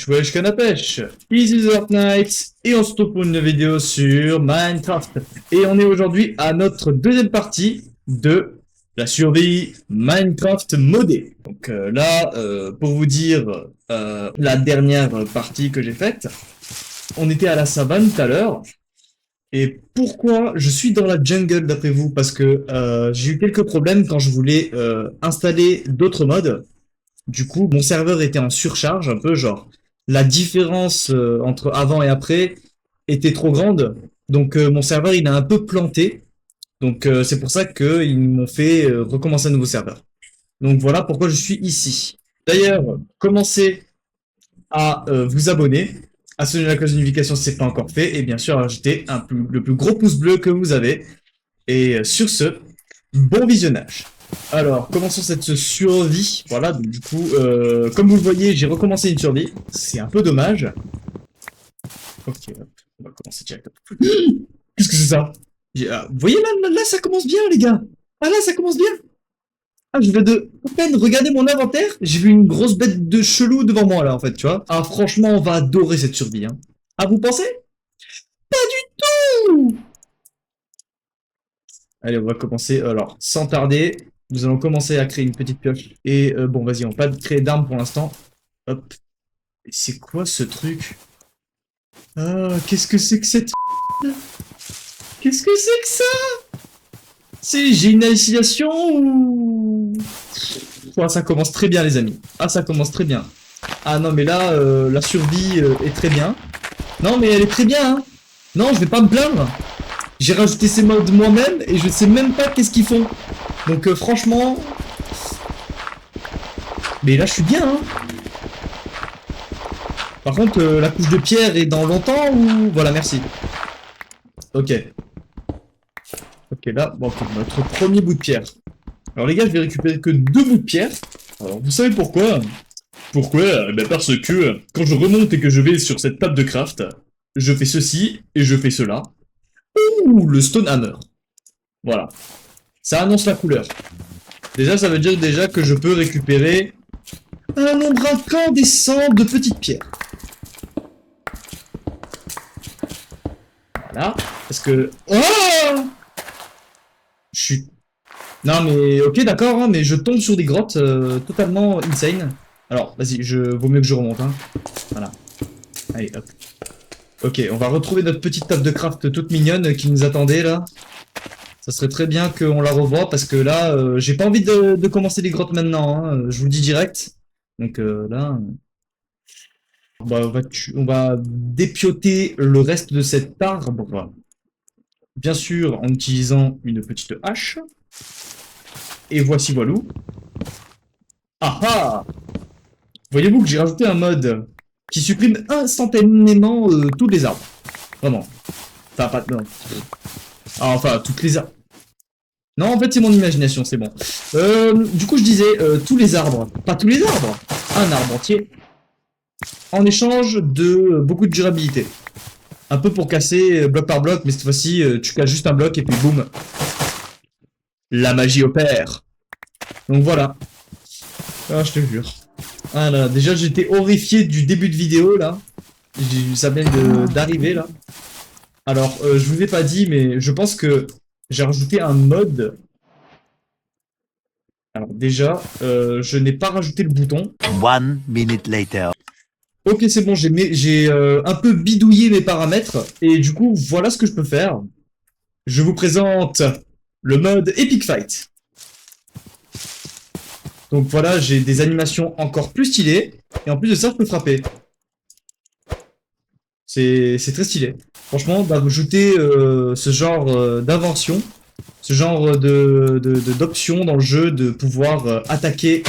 Wesh canne à pêche, Easy Fortnite, et on se retrouve pour une vidéo sur Minecraft. Et on est aujourd'hui à notre deuxième partie de la survie Minecraft modée. Donc pour vous dire la dernière partie que j'ai faite, on était à la savane tout à l'heure. Et pourquoi je suis dans la jungle d'après vous? Parce que j'ai eu quelques problèmes quand je voulais installer d'autres mods. Du coup, mon serveur était en surcharge, un peu genre. La différence entre avant et après était trop grande. Donc mon serveur, il a un peu planté. Donc c'est pour ça qu'ils m'ont fait recommencer un nouveau serveur. Donc voilà pourquoi je suis ici. D'ailleurs, commencez à vous abonner, à sonner la cloche de notification si ce n'est pas encore fait, et bien sûr à ajouter le plus gros pouce bleu que vous avez. Et sur ce, bon visionnage. Alors, commençons cette survie. Voilà, donc du coup, comme vous le voyez, j'ai recommencé une survie. C'est un peu dommage. Ok, hop, on va commencer direct. Qu'est-ce que c'est ça? Vous voyez là, ça commence bien, les gars. Ah là, ça commence bien. Ah, je viens de à peine regarder mon inventaire. J'ai vu une grosse bête de chelou devant moi, là, en fait, tu vois. Ah, franchement, on va adorer cette survie. Hein. Ah, vous pensez? Pas du tout. Allez, on va commencer. Alors, sans tarder, nous allons commencer à créer une petite pioche. Et bon, vas-y, on va pas créer d'armes pour l'instant. Hop. Et c'est quoi ce truc? Ah, qu'est-ce que c'est que cette... Qu'est-ce que c'est que ça? J'ai une hallucination ou... Oh, ça commence très bien, les amis. Ah, ça commence très bien. Ah non, mais là, la survie est très bien. Non, mais elle est très bien, hein. Non, je vais pas me plaindre. J'ai rajouté ces modes moi-même et je sais même pas qu'est-ce qu'ils font. Donc franchement... Mais là je suis bien hein. Par contre la couche de pierre est dans longtemps ou... Voilà merci. Ok. Ok là, bon, okay, notre premier bout de pierre. Alors les gars je vais récupérer que 2 bouts de pierre. Alors vous savez pourquoi? Pourquoi? Ben parce que quand je remonte et que je vais sur cette table de craft, je fais ceci et je fais cela. Ouh, le stone hammer. Voilà. Ça annonce la couleur. Déjà, ça veut dire déjà que je peux récupérer un nombre incandescent de petites pierres. Voilà. Parce que... Oh! Je suis... Non, mais... Ok, d'accord, hein, mais je tombe sur des grottes totalement insane. Alors, vas-y, vaut mieux que je remonte. Hein. Voilà. Allez, hop. Ok, on va retrouver notre petite table de craft toute mignonne qui nous attendait, là. Ça serait très bien qu'on la revoie parce que là, j'ai pas envie de commencer les grottes maintenant, hein, je vous le dis direct. Donc là, on va dépioter le reste de cet arbre. Bien sûr, en utilisant une petite hache. Et voici voilou. Ah ah! Voyez-vous que j'ai rajouté un mode qui supprime instantanément tous les arbres. Vraiment. Enfin, pas... Non. Ah, enfin, toutes les arbres. Non, en fait, c'est mon imagination, c'est bon. Du coup, je disais, tous les arbres. Pas tous les arbres. Un arbre entier. En échange de beaucoup de durabilité. Un peu pour casser bloc par bloc, mais cette fois-ci, tu casses juste un bloc et puis boum. La magie opère. Donc voilà. Ah, je te jure. Ah là, déjà, j'étais horrifié du début de vidéo, là. Ça vient d'arriver, là. Alors, je vous ai pas dit, mais je pense que j'ai rajouté un mode. Alors déjà, je n'ai pas rajouté le bouton. 1 minute later. Ok, c'est bon, j'ai un peu bidouillé mes paramètres. Et du coup, voilà ce que je peux faire. Je vous présente le mode Epic Fight. Donc voilà, j'ai des animations encore plus stylées. Et en plus de ça, je peux frapper. C'est très stylé. Franchement, d'ajouter ce genre d'invention, ce genre d'option dans le jeu, de pouvoir attaquer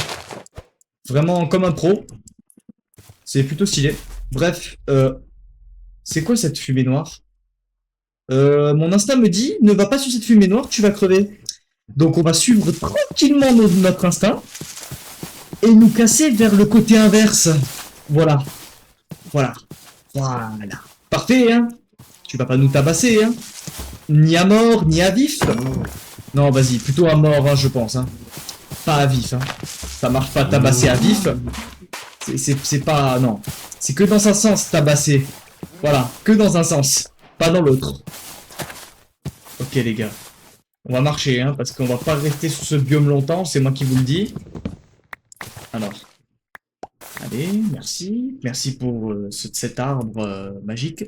vraiment comme un pro, c'est plutôt stylé. Bref, c'est quoi cette fumée noire? Mon instinct me dit, ne va pas sur cette fumée noire, tu vas crever. Donc on va suivre tranquillement notre instinct et nous casser vers le côté inverse. Voilà. Voilà. Voilà. Parfait, hein? Tu vas pas nous tabasser, hein? Ni à mort, ni à vif. Non, vas-y, plutôt à mort, hein, je pense. Hein. Pas à vif. Hein. Ça marche pas tabasser à vif. C'est pas... Non. C'est que dans un sens, tabasser. Voilà, que dans un sens, pas dans l'autre. Ok les gars, on va marcher, hein, parce qu'on va pas rester sur ce biome longtemps, c'est moi qui vous le dis. Alors, allez, merci. Merci pour cet arbre magique.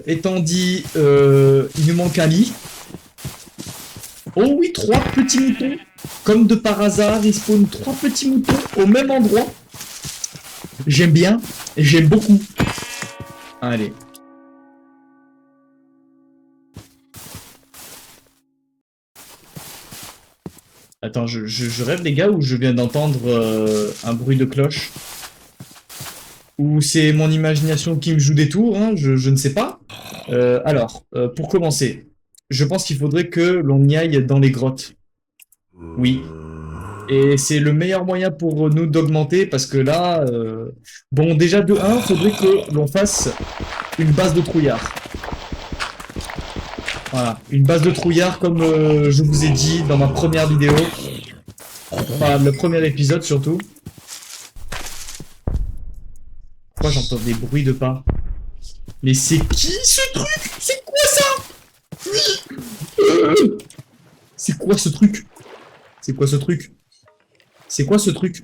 Étant dit, il nous manque un lit. Oh oui, 3 petits moutons. Comme de par hasard, ils spawnent 3 petits moutons au même endroit. J'aime bien, j'aime beaucoup. Allez. Attends, je rêve les gars ou je viens d'entendre un bruit de cloche? Ou c'est mon imagination qui me joue des tours, hein, je ne sais pas. Alors, pour commencer, je pense qu'il faudrait que l'on y aille dans les grottes. Oui. Et c'est le meilleur moyen pour nous d'augmenter parce que là, bon déjà de 1, faudrait que l'on fasse une base de trouillard. Voilà, une base de trouillard comme je vous ai dit dans ma première vidéo. Enfin, le premier épisode surtout. Pourquoi j'entends des bruits de pas? Mais c'est qui ce truc? C'est quoi ça? C'est quoi ce truc? C'est quoi ce truc? C'est quoi ce truc?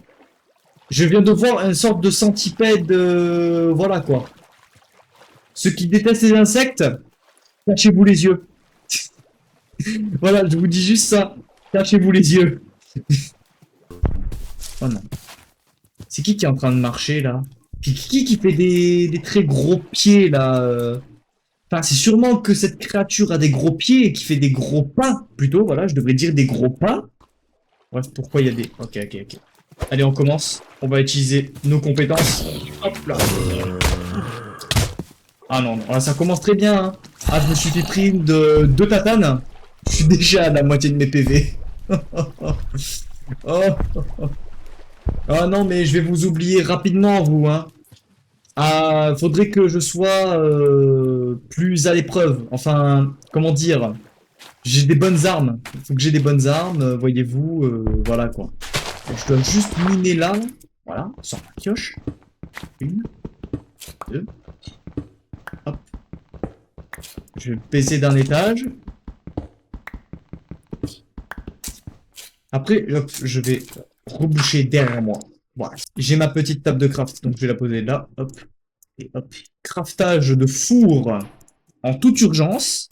Je viens de voir une sorte de centipède, voilà quoi. Ceux qui détestent les insectes, cachez-vous les yeux. Voilà, je vous dis juste ça. Cachez-vous les yeux. Oh non. C'est qui est en train de marcher là? Qui fait des très gros pieds là? Enfin, c'est sûrement que cette créature a des gros pieds et qui fait des gros pas. Plutôt, voilà, je devrais dire des gros pas. Bref, pourquoi il y a des... Ok. Allez, on commence. On va utiliser nos compétences. Hop là. Ah non, non, ça commence très bien. Hein. Ah, je me suis fait pris de 2 tatanes. Je suis déjà à la moitié de mes PV. Oh. Ah non, mais je vais vous oublier rapidement, vous. Hein. Ah, faudrait que je sois plus à l'épreuve. Enfin, comment dire? J'ai des bonnes armes. Il faut que j'ai des bonnes armes, voyez-vous. Voilà quoi. Je dois juste miner là. Voilà, sur la pioche. 1, 2. Hop. Je vais baisser d'un étage. Après, hop, je vais reboucher derrière moi. Voilà. J'ai ma petite table de craft, donc je vais la poser là. Hop. Et hop. Craftage de four en toute urgence.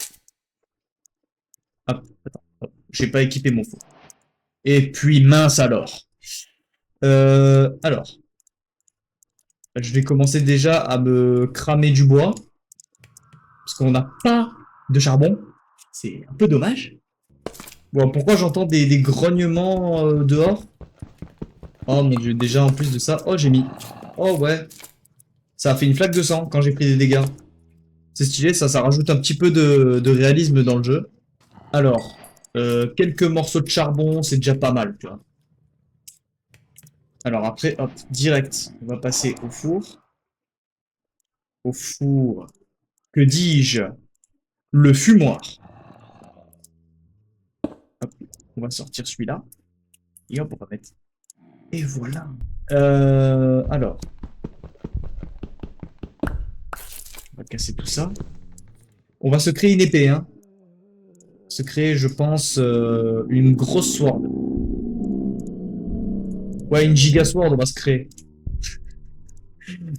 Hop, attends. Hop. J'ai pas équipé mon four. Et puis, mince alors. Alors. Je vais commencer déjà à me cramer du bois. Parce qu'on n'a pas de charbon. C'est un peu dommage. Bon, pourquoi j'entends des grognements dehors? Oh mon dieu, déjà en plus de ça... Oh, j'ai mis... Oh ouais. Ça a fait une flaque de sang quand j'ai pris des dégâts. C'est stylé, ça rajoute un petit peu de réalisme dans le jeu. Alors, quelques morceaux de charbon, c'est déjà pas mal, tu vois. Alors après, hop, direct, on va passer au four. Au four. Que dis-je? Le fumoir. Hop, on va sortir celui-là. Et hop, on va mettre... Et voilà. Alors. On va casser tout ça. On va se créer une épée, hein. Se créer, je pense, une grosse sword. Ouais, une giga sword, on va se créer.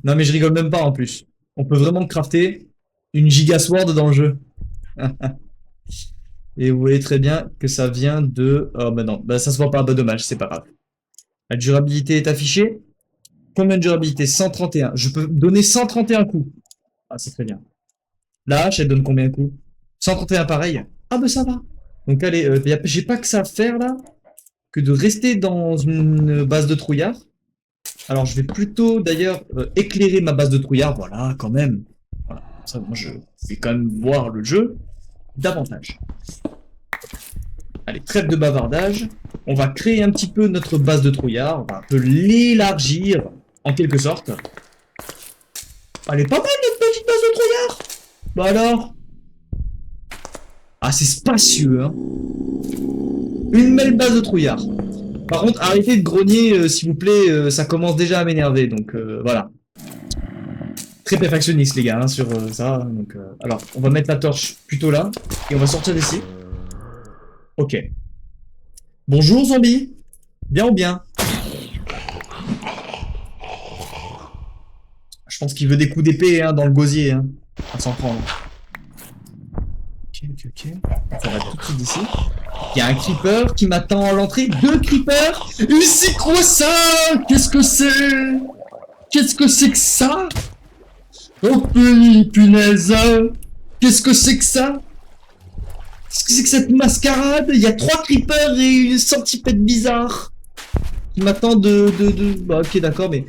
Non, mais je rigole même pas en plus. On peut vraiment crafter une giga sword dans le jeu. Et vous voyez très bien que ça vient de... Oh bah non, bah ça se voit pas, bah dommage, c'est pas grave. La durabilité est affichée. Combien de durabilité? 131. Je peux donner 131 coups. Ah, c'est très bien. La hache, elle donne combien de coups? 131 pareil. Ah bah ça va. Donc allez, j'ai pas que ça à faire là, que de rester dans une base de trouillard. Alors je vais plutôt d'ailleurs éclairer ma base de trouillard, voilà, quand même. Voilà, ça, moi je vais quand même voir le jeu davantage. Allez, trêve de bavardage. On va créer un petit peu notre base de trouillard, on va un peu l'élargir en quelque sorte. Elle est pas mal notre petite base de trouillard. Bah alors. Ah, c'est spacieux, hein. Une belle base de trouillard. Par contre, arrêtez de grogner, s'il vous plaît, ça commence déjà à m'énerver, donc voilà. Très perfectionniste, les gars, hein, sur ça. Donc, alors, on va mettre la torche plutôt là, et on va sortir d'ici. Ok. Bonjour, zombie. Bien ou bien? Je pense qu'il veut des coups d'épée hein, dans le gosier, hein. On s'en prend. Ok. Ça va tout de suite d'ici. Il y a un creeper qui m'attend à l'entrée. 2 creepers. Et c'est quoi ça? Qu'est-ce que c'est? Qu'est-ce que c'est que ça? Oh punaise! Qu'est-ce que c'est que ça? Qu'est-ce que c'est que cette mascarade? Il y a 3 creepers et une centipède bizarre qui m'attend Bah, ok, d'accord, mais...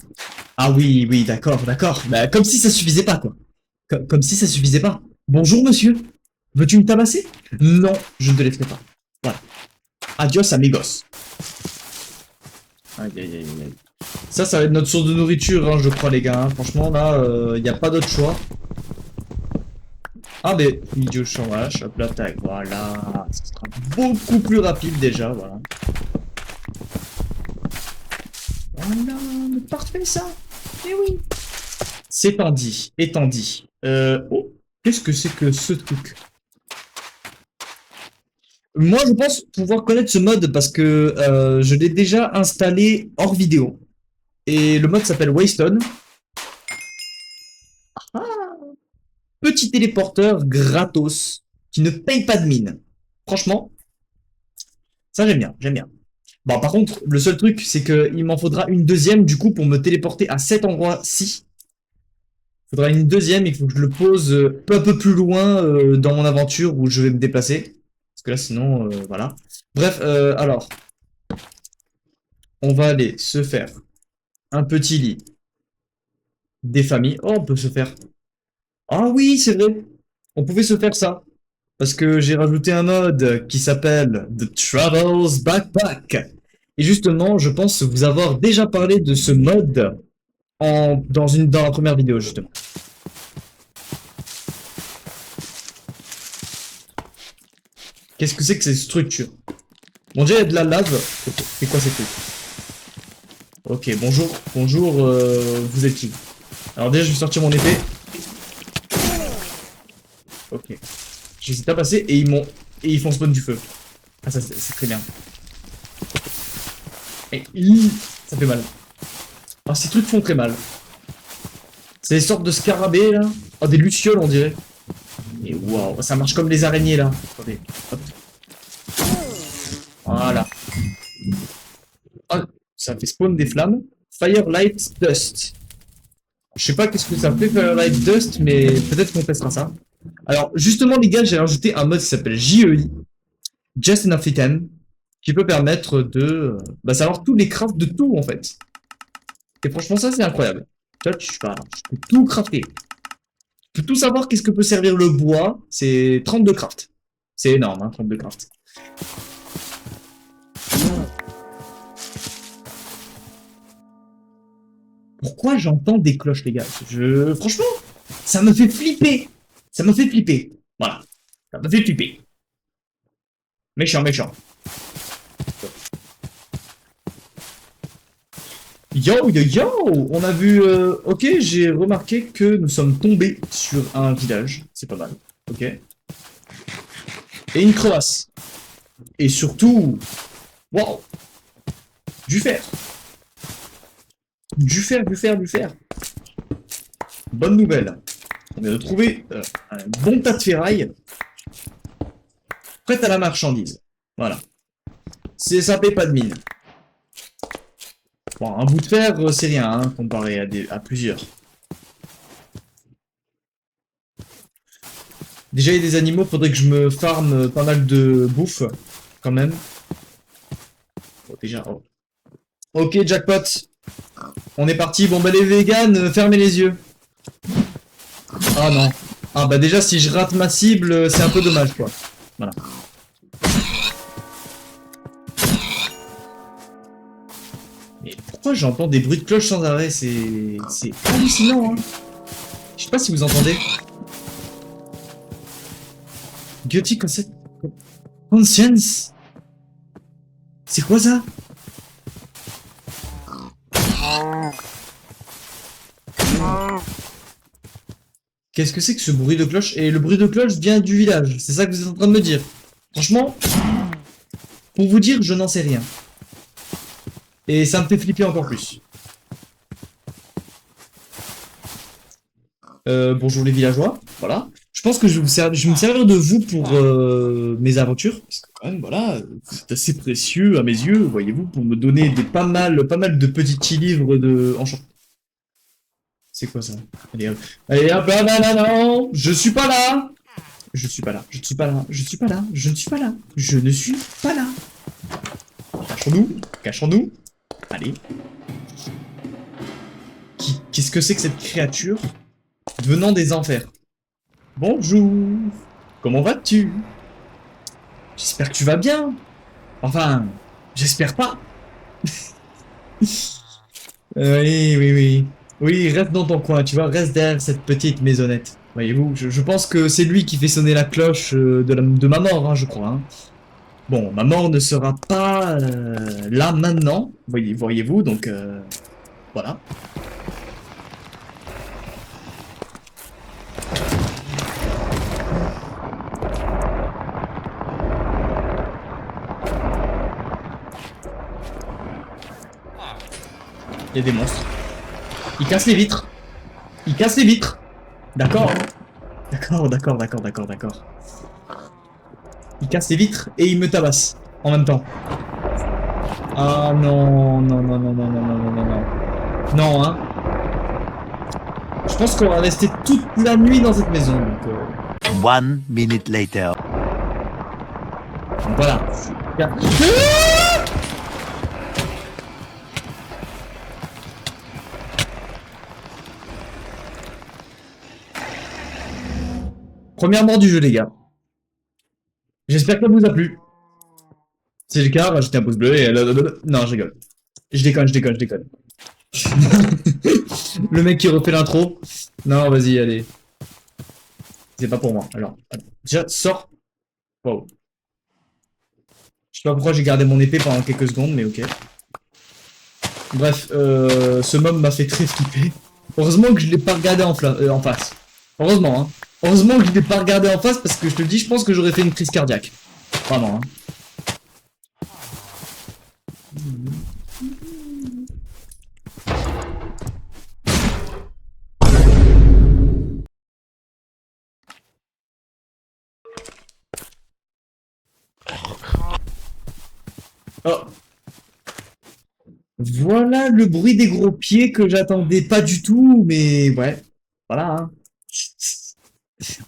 Ah oui, d'accord. Bah, comme si ça suffisait pas, quoi. Comme si ça suffisait pas. Bonjour, monsieur. Veux-tu me tabasser? Non, je ne te laisserai pas. Voilà. Adios, amigos. Aïe. Ça va être notre source de nourriture, hein, je crois, les gars. Hein. Franchement, là, il n'y a pas d'autre choix. Ah, mais idiot chômage, hop là, tac, voilà. Ce sera beaucoup plus rapide déjà, voilà. Voilà, mais parfait ça. Eh oui. C'est étant dit. Oh, qu'est-ce que c'est que ce truc? Moi, je pense pouvoir connaître ce mode parce que je l'ai déjà installé hors vidéo. Et le mode s'appelle Waystone. Ah, petit téléporteur gratos qui ne paye pas de mine. Franchement, ça j'aime bien. Bon, par contre, le seul truc, c'est qu'il m'en faudra une deuxième du coup pour me téléporter à cet endroit-ci. Il faudra une deuxième, il faut que je le pose un peu plus loin dans mon aventure où je vais me déplacer. Parce que là, sinon, voilà. Bref, alors, on va aller se faire un petit lit des familles. Oh, on peut se faire... Ah oui, c'est vrai. On pouvait se faire ça. Parce que j'ai rajouté un mode qui s'appelle The Travels Backpack. Et justement, je pense vous avoir déjà parlé de ce mode dans la première vidéo, justement. Qu'est-ce que c'est que ces structures? Bon, déjà, il y a de la lave. C'est quoi ces trucs? Ok, bonjour, vous êtes qui? Alors déjà, je vais sortir mon épée. Ok. J'hésite à passer et ils font spawn du feu. Ah, ça, c'est très bien. Et ça fait mal. Ah, ces trucs font très mal. C'est des sortes de scarabées, là. Oh, des lucioles, on dirait. Et waouh, ça marche comme les araignées, là. Attendez, hop. Voilà. Oh, ça fait spawn des flammes. Firelight Dust. Je sais pas qu'est-ce que ça fait Firelight Dust, mais peut-être qu'on testera ça. Alors, justement, les gars, j'ai rajouté un mode qui s'appelle JEI. Just Enough Item. Qui peut permettre de savoir tous les crafts de tout, en fait. Et franchement, ça, c'est incroyable. Je peux tout crafter. Je peux tout savoir qu'est-ce que peut servir le bois. C'est 32 crafts. C'est énorme, hein, 32 crafts. Pourquoi j'entends des cloches, les gars? Franchement, ça me fait flipper. Ça me fait flipper. Voilà. Ça me fait flipper. Méchant. Yo! On a vu... ok, j'ai remarqué que nous sommes tombés sur un village. C'est pas mal. Ok. Et une crevasse. Et surtout... Wow! Du fer. Du fer. Bonne nouvelle. On vient de trouver un bon tas de ferraille. Prête à la marchandise. Voilà. Ça paye pas de mine. Bon, un bout de fer, c'est rien, hein, comparé à plusieurs. Déjà, il y a des animaux, faudrait que je me farme pas mal de bouffe, quand même. Oh, déjà, oh. Ok, jackpot. On est parti. Bon, bah, les vegans, fermez les yeux. Ah non. Ah bah déjà, si je rate ma cible, c'est un peu dommage, quoi. Voilà. Mais pourquoi j'entends des bruits de cloche sans arrêt? C'est hallucinant, hein. Je sais pas si vous entendez. Guilty Conscience. C'est quoi ça? Qu'est-ce que c'est que ce bruit de cloche? Et le bruit de cloche vient du village. C'est ça que vous êtes en train de me dire. Franchement, pour vous dire, je n'en sais rien. Et ça me fait flipper encore plus. Bonjour les villageois, voilà. Je pense que je vais me servir de vous pour mes aventures. Parce que quand même, voilà, vous êtes assez précieux à mes yeux, voyez-vous, pour me donner pas mal de petits livres de enchantement. C'est quoi ça? Allez hop, non, je suis pas là. Je suis pas là, je ne suis pas là, je ne suis pas là, je ne suis pas là, je ne suis pas là. Cachons-nous, cachons-nous. Allez. Qu'est-ce que c'est que cette créature venant des enfers? Bonjour. Comment vas-tu? J'espère que tu vas bien. Enfin, j'espère pas. Oui. Oui, reste dans ton coin, tu vois, reste derrière cette petite maisonnette. Voyez-vous, je pense que c'est lui qui fait sonner la cloche de ma mort, hein, je crois. Hein. Bon, ma mort ne sera pas là maintenant, voyez-vous, donc voilà. Il y a des monstres. Il casse les vitres. Il casse les vitres. D'accord. D'accord. Il casse les vitres et il me tabasse en même temps. Ah non. Non, hein. Je pense qu'on va rester toute la nuit dans cette maison. Donc, 1 minute later. voilà. Première mort du jeu, les gars. J'espère que ça vous a plu. Si c'est le cas, rajoutez un pouce bleu et... Non, je rigole. Je déconne. Le mec qui refait l'intro. Non, vas-y, allez. C'est pas pour moi. Alors, déjà, sors. Wow. Je sais pas pourquoi j'ai gardé mon épée pendant quelques secondes, mais ok. Bref, ce mob m'a fait très flipper. Heureusement que je l'ai pas regardé en face. Heureusement, hein. Heureusement que je l'ai pas regardé en face parce que je te le dis, je pense que j'aurais fait une crise cardiaque. Vraiment, hein. Oh. Voilà le bruit des gros pieds que j'attendais pas du tout, mais ouais. Voilà, hein.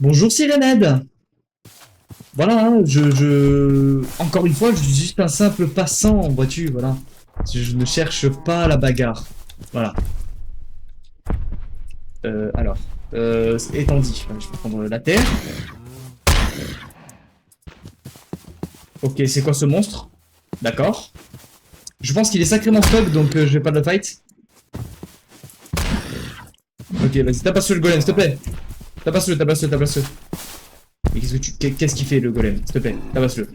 Bonjour Sirenade. Voilà, hein, Encore une fois, je suis juste un simple passant, vois-tu, voilà. Je ne cherche pas la bagarre. Voilà. Alors. Étant dit, je vais prendre la terre. Ok, c'est quoi ce monstre? D'accord. Je pense qu'il est sacrément stock, donc je vais pas le fight. Ok, vas-y, tabasse sur le golem, s'il te plaît. Tabasse-le. Mais qu'est-ce qu'il fait le golem? S'il te plaît, tabasse-le.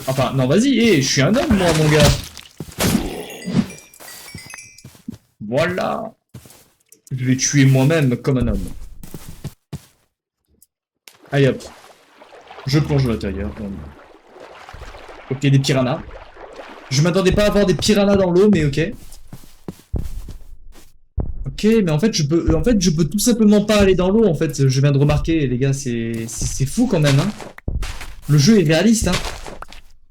Enfin, non, vas-y, je suis un homme, moi, mon gars. Voilà. Je vais tuer moi-même comme un homme. Allez hop. Je plonge à l'intérieur. Ok, des piranhas. Je m'attendais pas à avoir des piranhas dans l'eau, mais ok. Ok, mais en fait, je peux tout simplement pas aller dans l'eau, en fait. Je viens de remarquer, les gars, c'est fou quand même, hein. Le jeu est réaliste, hein.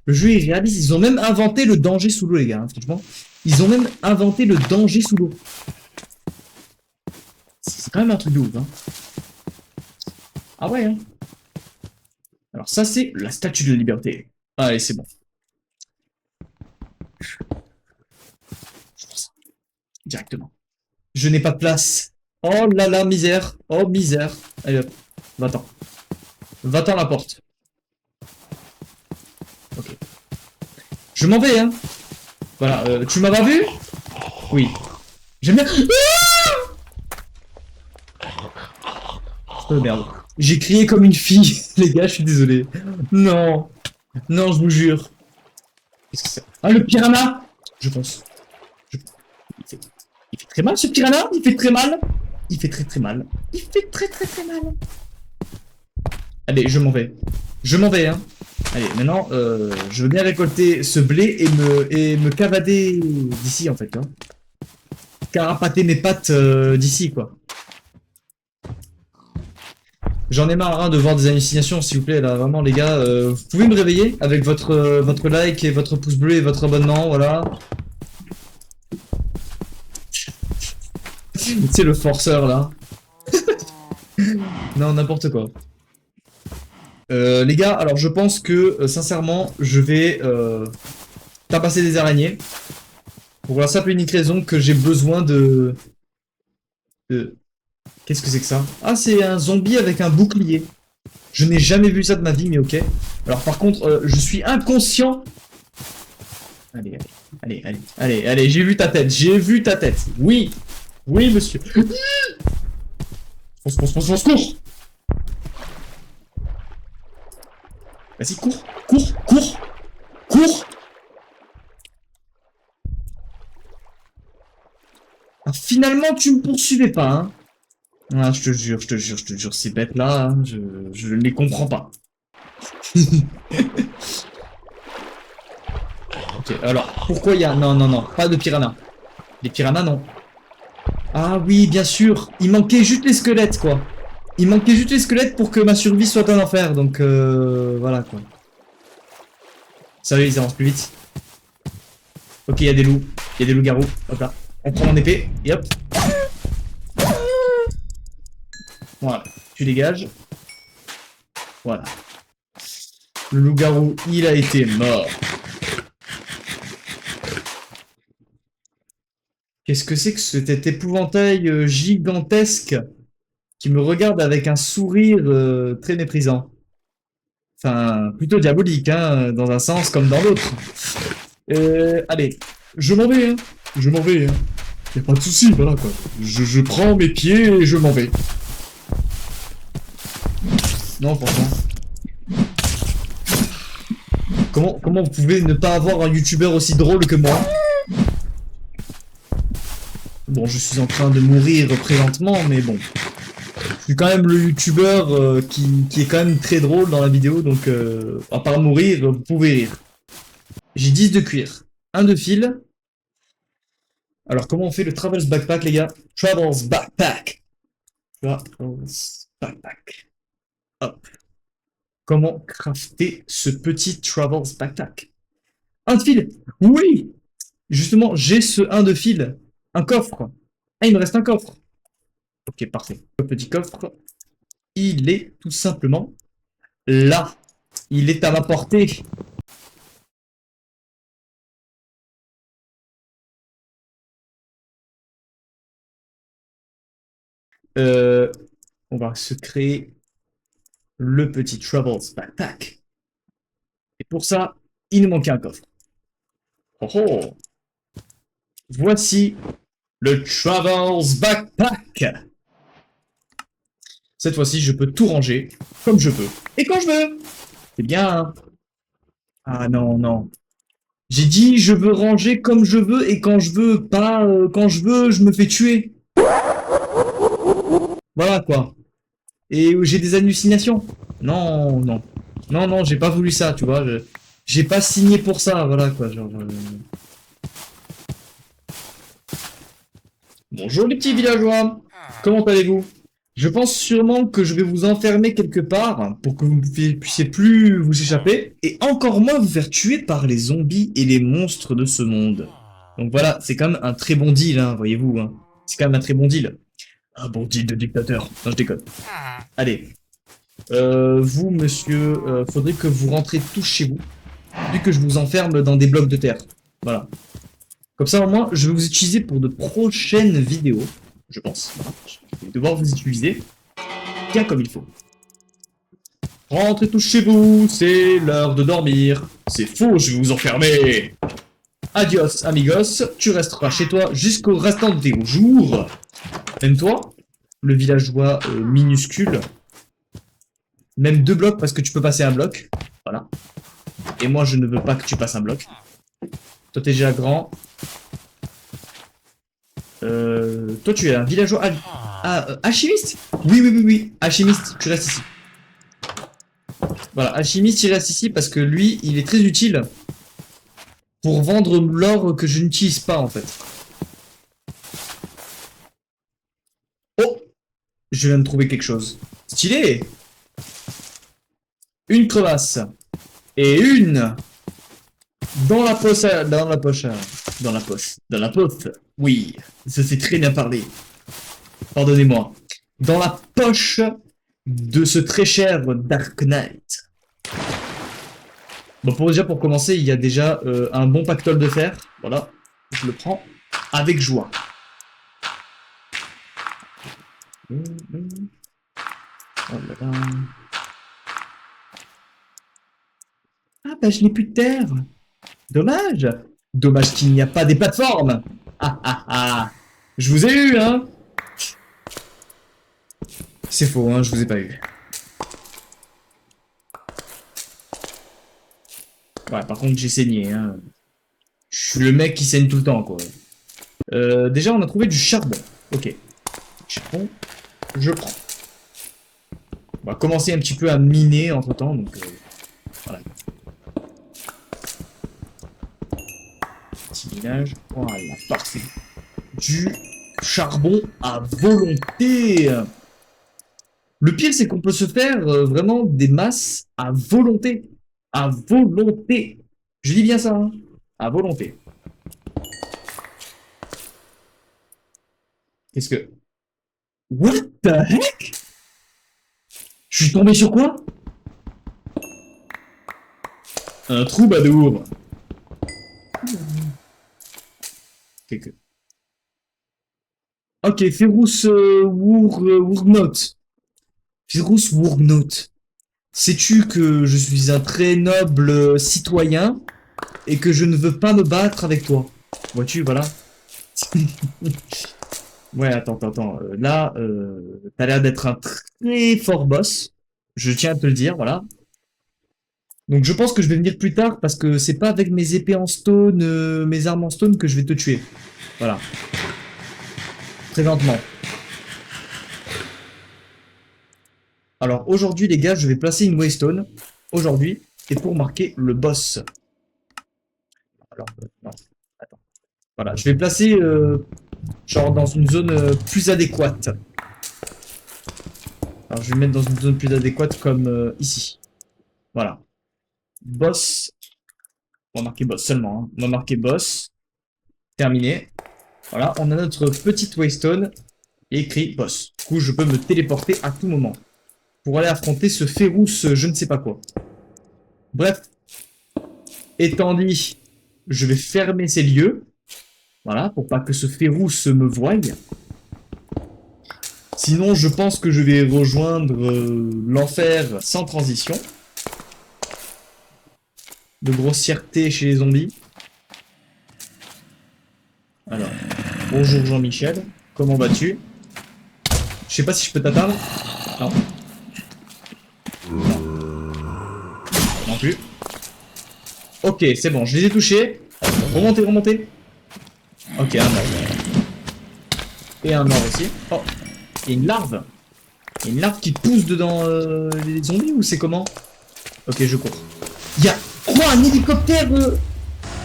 Le jeu est réaliste. Ils ont même inventé le danger sous l'eau, les gars, hein, franchement. Ils ont même inventé le danger sous l'eau. C'est quand même un truc de ouf, hein. Ah ouais, hein. Alors ça, c'est la statue de la liberté. Allez, c'est bon. Directement. Je n'ai pas de place. Oh là là, misère. Oh, misère. Allez hop. Va-t'en. Va-t'en la porte. Ok. Je m'en vais, hein. Voilà. Tu m'as pas vu? Oui. J'aime bien. Oh merde. J'ai crié comme une fille. Les gars, je suis désolé. Non. Non, je vous jure. Qu'est-ce que c'est? Ah, le piranha! Je pense. Il fait très mal ce piranha. Il fait très mal. Il fait très mal. Il fait très mal. Allez, je m'en vais. Je m'en vais, hein. Allez, maintenant, je veux bien récolter ce blé et me cavader d'ici, en fait. Hein. Carapater mes pattes d'ici, quoi. J'en ai marre hein, de voir des hallucinations, s'il vous plaît, là, vraiment, les gars. Vous pouvez me réveiller avec votre like et votre pouce bleu et votre abonnement, voilà. C'est le forceur, là. Non, n'importe quoi. Les gars, alors je pense que, sincèrement, je vais tabasser des araignées. Pour la simple et unique raison que j'ai besoin de... Qu'est-ce que c'est que ça? Ah, c'est un zombie avec un bouclier. Je n'ai jamais vu ça de ma vie, mais ok. Alors par contre, je suis inconscient. Allez, j'ai vu ta tête, Oui, oui, monsieur. Fonce, cours. Vas-y, cours. Ah, finalement, tu me poursuivais pas, hein. Ah, je te jure, ces bêtes-là, hein, je ne les comprends pas. Ok, alors, pourquoi il y a... Non, pas de piranha. Les piranhas, non. Ah oui, bien sûr, il manquait juste les squelettes, quoi. Il manquait juste les squelettes pour que ma survie soit un enfer, donc voilà, quoi. Sérieux, ils avancent plus vite. Ok, il y a des loups, garous hop là. On prend mon épée, et hop. Voilà, tu dégages. Voilà. Le loup-garou, il a été mort. Qu'est-ce que c'est que cet épouvantail gigantesque qui me regarde avec un sourire très méprisant? Enfin, plutôt diabolique, hein, dans un sens comme dans l'autre. Allez, je m'en vais, hein. Y a pas de souci, voilà quoi. Je prends mes pieds et je m'en vais. Non, franchement. Comment vous pouvez ne pas avoir un youtubeur aussi drôle que moi? Bon, je suis en train de mourir présentement, mais bon. Je suis quand même le youtubeur qui est quand même très drôle dans la vidéo, donc à part mourir, vous pouvez rire. J'ai 10 de cuir, 1 de fil. Alors comment on fait le Travels Backpack, les gars? Travels Backpack. Hop. Comment crafter ce petit Travels Backpack? Un de fil. Oui. Justement, j'ai ce 1 de fil. Un coffre. Ah, il me reste un coffre. Ok, parfait. Le petit coffre, il est tout simplement là. Il est à ma portée. On va se créer le petit Travels Backpack. Et pour ça, il nous manquait un coffre. Oh oh. Voici le Travels Backpack. Cette fois-ci, je peux tout ranger comme je veux. Et quand je veux. C'est bien, hein? Ah non. J'ai dit je veux ranger comme je veux et quand je veux, pas quand je veux, je me fais tuer. Voilà quoi. Et j'ai des hallucinations. Non, j'ai pas voulu ça, tu vois. J'ai pas signé pour ça, voilà quoi. Bonjour les petits villageois. Comment allez-vous? Je pense sûrement que je vais vous enfermer quelque part pour que vous ne puissiez plus vous échapper et encore moins vous faire tuer par les zombies et les monstres de ce monde. Donc voilà, c'est quand même un très bon deal, hein, voyez-vous. Hein. C'est quand même un très bon deal. Un bon deal de dictateur. Non, je déconne. Allez. Vous, monsieur, faudrait que vous rentrez tous chez vous. Vu que je vous enferme dans des blocs de terre. Voilà. Comme ça, au moins, je vais vous utiliser pour de prochaines vidéos. Je pense. Je vais devoir vous utiliser bien comme il faut. Rentrez tous chez vous, c'est l'heure de dormir. C'est faux, je vais vous enfermer. Adios, amigos. Tu resteras chez toi jusqu'au restant de tes jours. Même toi, le villageois minuscule. Même 2 blocs parce que tu peux passer un bloc. Voilà. Et moi, je ne veux pas que tu passes un bloc. Toi, t'es déjà grand. Toi, tu es un villageois... alchimiste? Oui, oui, oui, oui. Alchimiste, tu restes ici. Voilà, alchimiste, il reste ici parce que lui, il est très utile pour vendre l'or que je n'utilise pas, en fait. Oh! Je viens de trouver quelque chose. Stylé! Une crevasse. Et une... Dans la poche... Dans la poche... Dans la poche... Dans la poche... Oui, ça c'est très bien parlé. Pardonnez-moi. Dans la poche de ce très cher Dark Knight. Bon, pour commencer, il y a déjà un bon pactole de fer. Voilà, je le prends avec joie. Oh là là. Ah bah je n'ai plus de terre. Dommage. Dommage qu'il n'y a pas des plateformes. Ah ah ah. Je vous ai eu, hein. C'est faux, hein, je vous ai pas eu. Ouais, par contre, j'ai saigné, hein. Je suis le mec qui saigne tout le temps, quoi. Déjà, on a trouvé du charbon. Ok. Charbon, je prends. On va commencer un petit peu à miner entre-temps, donc... voilà. Petit minage. Voilà, parfait. Du charbon à volonté. Le pire, c'est qu'on peut se faire vraiment des masses à volonté. À volonté. Je dis bien ça, hein. À volonté. Qu'est-ce que... What the heck? Je suis tombé sur quoi? Un troubadour. Ok, Ferrous Wurgnot. Ferrous Wurgnot. Sais-tu que je suis un très noble citoyen et que je ne veux pas me battre avec toi? Vois-tu, voilà. Ouais, attends. Là, t'as l'air d'être un très fort boss. Je tiens à te le dire, voilà. Donc je pense que je vais venir plus tard parce que c'est pas avec mes épées en stone, mes armes en stone que je vais te tuer. Voilà. Présentement. Alors aujourd'hui les gars, je vais placer une waystone. Aujourd'hui. Et pour marquer le boss. Alors, non. Attends. Voilà, je vais placer genre dans une zone plus adéquate. Alors je vais me mettre dans une zone plus adéquate comme ici. Voilà. Boss. On va marquer boss seulement. Hein. On va marquer boss. Terminé. Voilà, on a notre petite waystone et écrit boss. Du coup, je peux me téléporter à tout moment pour aller affronter ce Férousse je ne sais pas quoi. Bref. Étant dit, je vais fermer ces lieux. Voilà, pour pas que ce Férousse me voie. Sinon, je pense que je vais rejoindre l'enfer sans transition. De grossièreté chez les zombies. Alors, bonjour Jean-Michel, comment vas-tu? Je sais pas si je peux t'atteindre. Non. Non plus. Ok, c'est bon, je les ai touchés. Remontez. Ok, un mort. Et un mort aussi. Oh, il y a une larve. Il y a une larve qui pousse dedans les zombies ou c'est comment? Ok, je cours. Il y a quoi, un hélicoptère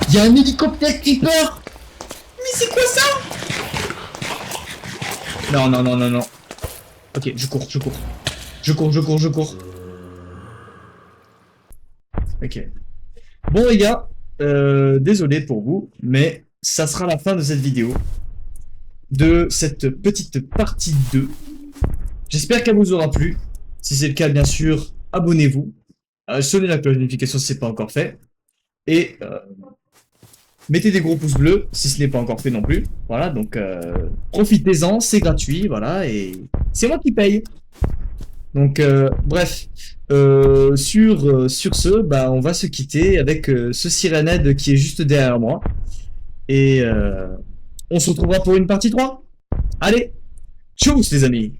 Il y a un hélicoptère creeper. Mais c'est quoi ça? Non. Ok, je cours. Ok. Bon les gars, désolé pour vous, mais ça sera la fin de cette vidéo. De cette petite partie 2. J'espère qu'elle vous aura plu. Si c'est le cas, bien sûr, abonnez-vous. Sonnez la cloche de notification si ce n'est pas encore fait. Et mettez des gros pouces bleus si ce n'est pas encore fait non plus. Voilà, donc profitez-en, c'est gratuit, voilà, et c'est moi qui paye. Donc bref, sur ce, bah, on va se quitter avec ce Sirenade qui est juste derrière moi. Et on se retrouvera pour une partie 3. Allez, tchuss les amis.